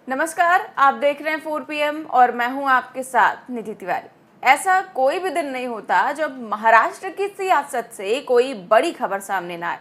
नमस्कार, आप देख रहे हैं 4 PM और मैं हूं आपके साथ निधि तिवारी। ऐसा कोई भी दिन नहीं होता जब महाराष्ट्र की सियासत से कोई बड़ी खबर सामने ना आए।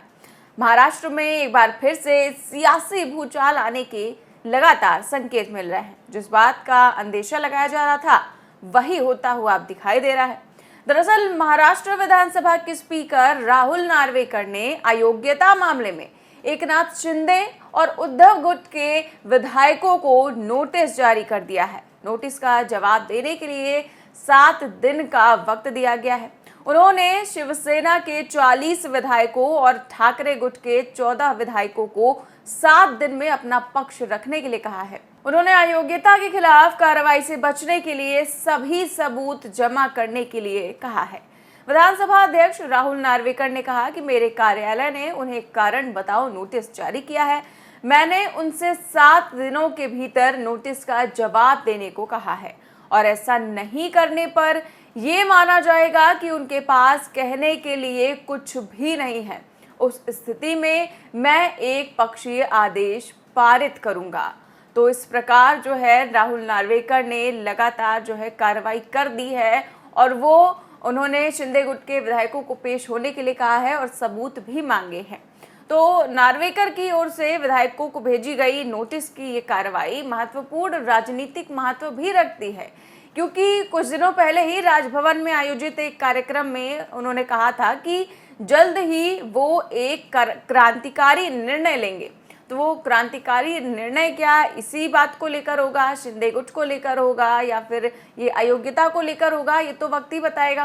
महाराष्ट्र में एक बार फिर से सियासी भूचाल आने के लगातार संकेत मिल रहे हैं। जिस बात का अंदेशा लगाया जा रहा था वही होता हुआ अब दिखाई दे रहा है। दरअसल महाराष्ट्र विधानसभा के स्पीकर राहुल नार्वेकर ने अयोग्यता मामले में एकनाथ शिंदे और उद्धव गुट के विधायकों को नोटिस जारी कर दिया है। नोटिस का जवाब देने के लिए 7 दिन का वक्त दिया गया है। उन्होंने शिवसेना के 40 विधायकों और ठाकरे गुट के 14 विधायकों को 7 दिन में अपना पक्ष रखने के लिए कहा है। उन्होंने अयोग्यता के खिलाफ कार्रवाई से बचने के लिए सभी सबूत जमा करने के लिए कहा है। विधानसभा अध्यक्ष राहुल नार्वेकर ने कहा कि मेरे कार्यालय ने उन्हें कारण बताओ नोटिस जारी किया है। मैंने उनसे 7 दिनों के भीतर नोटिस का जवाब देने को कहा है और ऐसा नहीं करने पर यह माना जाएगा कि उनके पास कहने के लिए कुछ भी नहीं है। उस स्थिति में मैं एक पक्षीय आदेश पारित करूंगा। तो इस प्रकार जो है राहुल नार्वेकर ने लगातार जो है कार्रवाई कर दी है और उन्होंने शिंदे गुट के विधायकों को पेश होने के लिए कहा है और सबूत भी मांगे हैं। तो नार्वेकर की ओर से विधायकों को भेजी गई नोटिस की ये कार्रवाई महत्वपूर्ण राजनीतिक महत्व भी रखती है, क्योंकि कुछ दिनों पहले ही राजभवन में आयोजित एक कार्यक्रम में उन्होंने कहा था कि जल्द ही वो एक क्रांतिकारी निर्णय लेंगे। तो वो क्रांतिकारी निर्णय क्या इसी बात को लेकर होगा, शिंदे गुट को लेकर होगा या फिर ये अयोग्यता को लेकर होगा, ये तो वक्त ही बताएगा।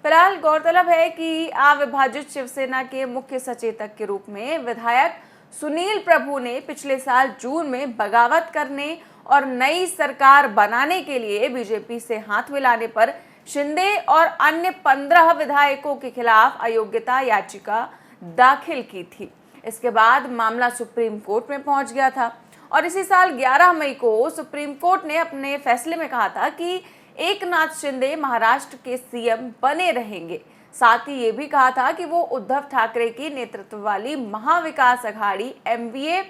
फिलहाल गौरतलब है कि अविभाजित शिवसेना के मुख्य सचेतक के रूप में विधायक सुनील प्रभु ने पिछले साल जून में बगावत करने और नई सरकार बनाने के लिए बीजेपी से हाथ मिलाने पर शिंदे और अन्य 15 विधायकों के खिलाफ अयोग्यता याचिका दाखिल की थी। इसके बाद मामला सुप्रीम कोर्ट में पहुंच गया था और इसी साल 11 मई को सुप्रीम कोर्ट ने अपने फैसले में कहा था कि एकनाथ शिंदे महाराष्ट्र के सीएम बने रहेंगे। साथ ही ये भी कहा था कि वो उद्धव ठाकरे की नेतृत्व वाली महाविकास अघाड़ी एमवीए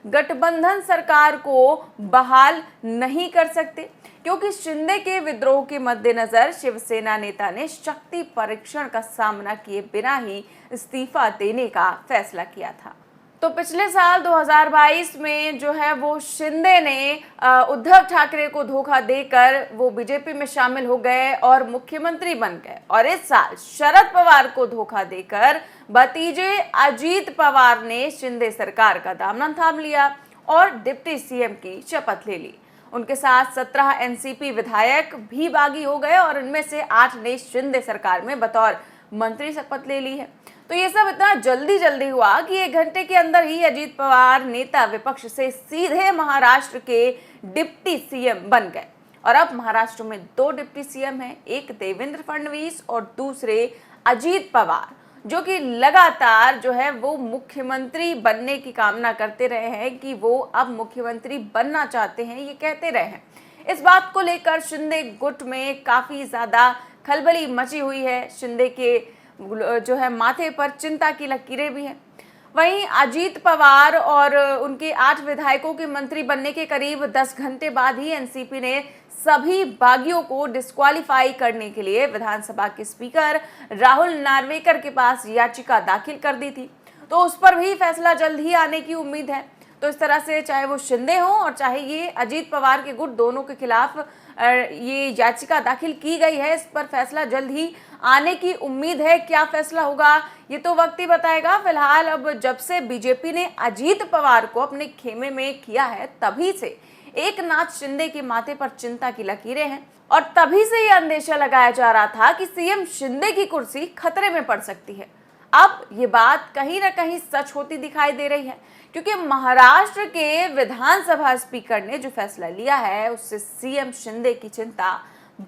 गठबंधन सरकार को बहाल नहीं कर सकते, क्योंकि शिंदे के विद्रोह के मद्देनजर शिवसेना नेता ने शक्ति परीक्षण का सामना किए बिना ही इस्तीफा देने का फैसला किया था। तो पिछले साल 2022 में जो है वो शिंदे ने उद्धव ठाकरे को धोखा देकर वो बीजेपी में शामिल हो गए और मुख्यमंत्री बन गए, और इस साल शरद पवार को धोखा देकर भतीजे अजीत पवार ने शिंदे सरकार का दामन थाम लिया और डिप्टी सीएम की शपथ ले ली। उनके साथ 17 एनसीपी विधायक भी बागी हो गए और उनमें से 8 ने शिंदे सरकार में बतौर मंत्री शपथ ले ली है। तो ये सब इतना जल्दी हुआ कि 1 घंटे के अंदर ही अजीत पवार नेता विपक्ष से सीधे महाराष्ट्र के डिप्टी सीएम बन गए। और अब महाराष्ट्र में 2 डिप्टी सीएम हैं, एक देवेंद्र फडणवीस और दूसरे अजीत पवार, जो कि लगातार जो है वो मुख्यमंत्री बनने की कामना करते रहे हैं कि वो अब मुख्यमंत्री बनना चाहते हैं, ये कहते रहे हैं। इस बात को लेकर शिंदे गुट में काफी ज्यादा खलबली मची हुई है। शिंदे के जो है माथे पर चिंता की लकीरें भी हैं। वहीं अजीत पवार और उनके 8 विधायकों के मंत्री बनने के करीब 10 घंटे बाद ही एनसीपी ने सभी बागियों को डिस्क्वालीफाई करने के लिए विधानसभा के स्पीकर राहुल नार्वेकर के पास याचिका दाखिल कर दी थी। तो उस पर भी फैसला जल्द ही आने की उम्मीद है। तो इस तरह से चाहे वो शिंदे हो और चाहे ये अजीत पवार के गुट, दोनों के खिलाफ ये याचिका दाखिल की गई है। इस पर फैसला जल्द ही आने की उम्मीद है। क्या फैसला होगा ये तो वक्त ही बताएगा। फिलहाल अब जब से बीजेपी ने अजीत पवार को अपने खेमे में किया है, तभी से एकनाथ शिंदे के माथे पर चिंता की लकीरें हैं और तभी से यह अंदेशा लगाया जा रहा था कि सीएम शिंदे की कुर्सी खतरे में पड़ सकती है। अब ये बात कहीं ना कहीं सच होती दिखाई दे रही है, क्योंकि महाराष्ट्र के विधानसभा स्पीकर ने जो फैसला लिया है उससे सीएम शिंदे की चिंता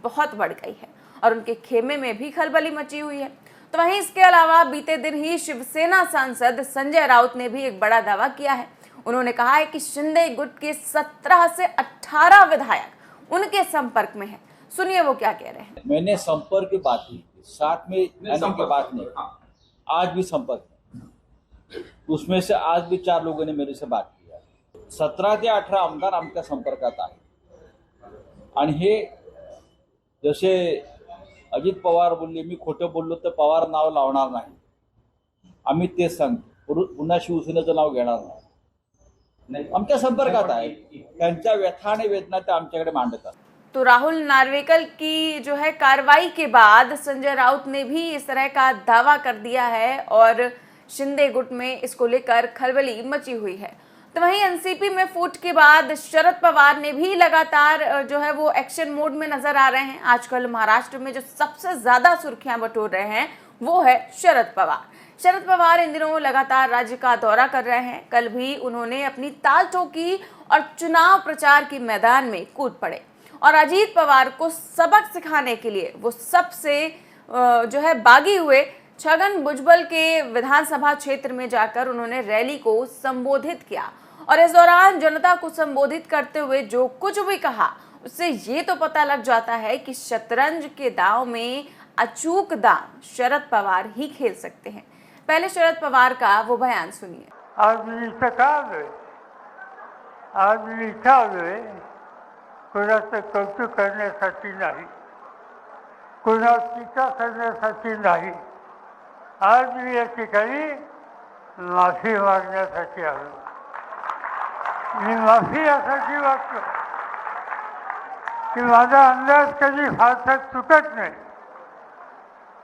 बहुत बढ़ गई है और उनके खेमे में भी खलबली मची हुई है। तो वहीं इसके अलावा बीते दिन ही शिवसेना सांसद संजय राउत ने भी एक बड़ा दावा किया है। उन्होंने कहा है कि शिंदे गुट के 17 से 18 विधायक उनके संपर्क में हैं। सुनिए वो क्या कह रहे हैं। मैंने संपर्क की बात की, साथ में आने की बात नहीं। आज भी संपर्क, उसमें से आज भी 4 लोगों ने मेरे से बात किया। 17 ते 18 आमदार आमच्या संपर्कात आहेत आणि हे जसे अजित पवार बोलले मी खोटं बोललो तर पवार नाव लावणार नाही, आम्ही तेच सांगतो, पुन्हा शिवसेनेचं नाव घेणार नाही. आमच्या संपर्कात आहे, त्यांच्या व्यथा आणि वेदना ते आमच्याकडे मांडतात. तो राहुल नार्वेकर की जो है कार्रवाई के बाद संजय राउत ने भी इस तरह का दावा कर दिया है और शिंदे गुट में इसको लेकर खलबली मची हुई है। तो वहीं एनसीपी में फूट के बाद शरद पवार ने भी लगातार जो है वो एक्शन मोड में नजर आ रहे हैं। आजकल महाराष्ट्र में जो सबसे ज्यादा सुर्खियां बटोर रहे हैं वो है शरद पवार। शरद पवार इन दिनों लगातार राज्य का दौरा कर रहे हैं। कल भी उन्होंने अपनी ताल ठोकी और चुनाव प्रचार के मैदान में कूद पड़े और अजीत पवार को सबक सिखाने के लिए वो सबसे जो है बागी हुए छगन भुजबल के विधानसभा क्षेत्र में जाकर उन्होंने रैली को संबोधित किया और इस दौरान जनता को संबोधित करते हुए जो कुछ भी कहा उससे ये तो पता लग जाता है कि शतरंज के दांव में अचूक दांव शरद पवार ही खेल सकते हैं। पहले शरद पवार का वो बयान सुनिए। आज कुणाचं कौतुक करण्यासाठी नाही, कुणाची टीका करण्यासाठी नाही, आज मी या ठिकाणी माफी मागण्यासाठी आलो। मी माफी यासाठी मागतो की माझा अंदाज कधी फारसा चुकत नाही,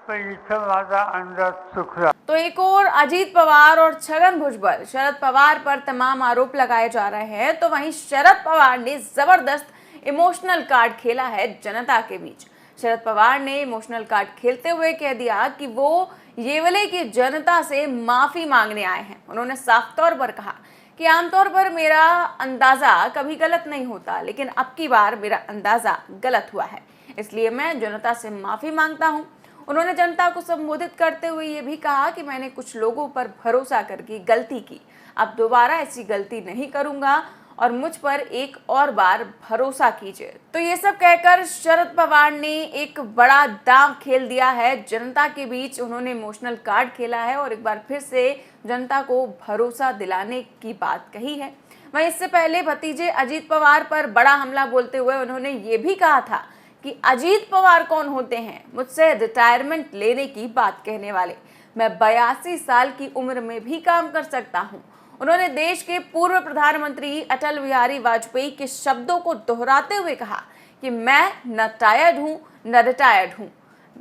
पण इथं माझा अंदाज चुकला। तो एक और अजीत पवार और छगन भुजबल शरद पवार पर तमाम आरोप लगाए जा रहे हैं, तो वहीं शरद पवार ने जबरदस्त इमोशनल कार्ड खेला है जनता के बीच। शरद पवार ने इमोशनल कार्ड खेलते हुए कह दिया कि वो येवले की जनता से माफी मांगने आए हैं। उन्होंने साफ तौर पर कहा कि आमतौर पर मेरा अंदाजा कभी गलत नहीं होता, लेकिन अब की बार मेरा अंदाजा गलत हुआ है, इसलिए मैं जनता से माफी मांगता हूं। उन्होंने जनता को संबोधित करते हुए ये भी कहा कि मैंने कुछ लोगों पर भरोसा करके गलती की, अब दोबारा ऐसी गलती नहीं करूंगा और मुझ पर एक और बार भरोसा कीजिए। तो ये सब कहकर शरद पवार ने एक बड़ा दांव खेल दिया है जनता के बीच। उन्होंने इमोशनल कार्ड खेला है और एक बार फिर से जनता को भरोसा दिलाने की बात कही है। वहीं इससे पहले भतीजे अजीत पवार पर बड़ा हमला बोलते हुए उन्होंने ये भी कहा था कि अजीत पवार कौन होते हैं मुझसे रिटायरमेंट लेने की बात कहने वाले, मैं 82 साल की उम्र में भी काम कर सकता हूं। उन्होंने देश के पूर्व प्रधानमंत्री अटल बिहारी वाजपेयी के शब्दों को दोहराते हुए कहा कि मैं न टायर्ड हूं न रिटायर्ड हूं,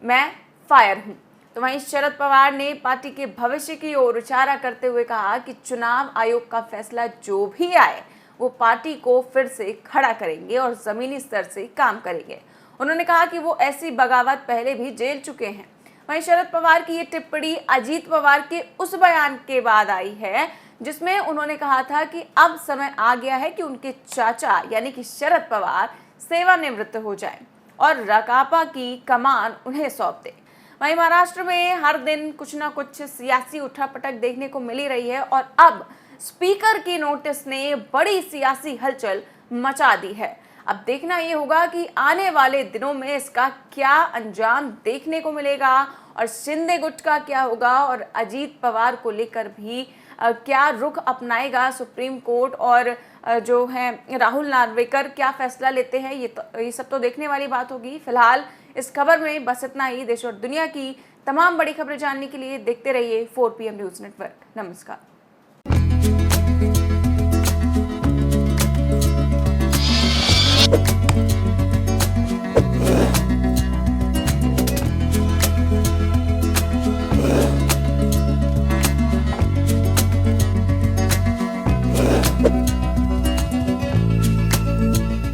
मैं फायर हूं। तो वहीं शरद पवार ने पार्टी के भविष्य की ओर इशारा करते हुए कहा कि चुनाव आयोग का फैसला जो भी आए वो पार्टी को फिर से खड़ा करेंगे और जमीनी स्तर से काम करेंगे। उन्होंने कहा कि वो ऐसी बगावत पहले भी झेल चुके हैं। वहीं शरद पवार की ये टिप्पणी अजीत पवार के उस बयान के बाद आई है जिसमें उन्होंने कहा था कि अब समय आ गया है कि उनके चाचा यानी कि शरद पवार सेवानिवृत्त हो जाएं और राकांपा की कमान उन्हें सौंप दें। वहीं महाराष्ट्र में हर दिन कुछ ना कुछ सियासी उठापटक देखने को मिली रही है और अब स्पीकर की नोटिस ने बड़ी सियासी हलचल मचा दी है। अब देखना ये होगा कि आने वाले दिनों में इसका क्या अंजाम देखने को मिलेगा और शिंदे गुट का क्या होगा और अजीत पवार को लेकर भी क्या रुख अपनाएगा सुप्रीम कोर्ट और जो है राहुल नार्वेकर क्या फैसला लेते हैं, ये सब तो देखने वाली बात होगी। फिलहाल इस खबर में बस इतना ही। देश और दुनिया की तमाम बड़ी खबरें जानने के लिए देखते रहिए 4 PM न्यूज़ नेटवर्क। नमस्कार।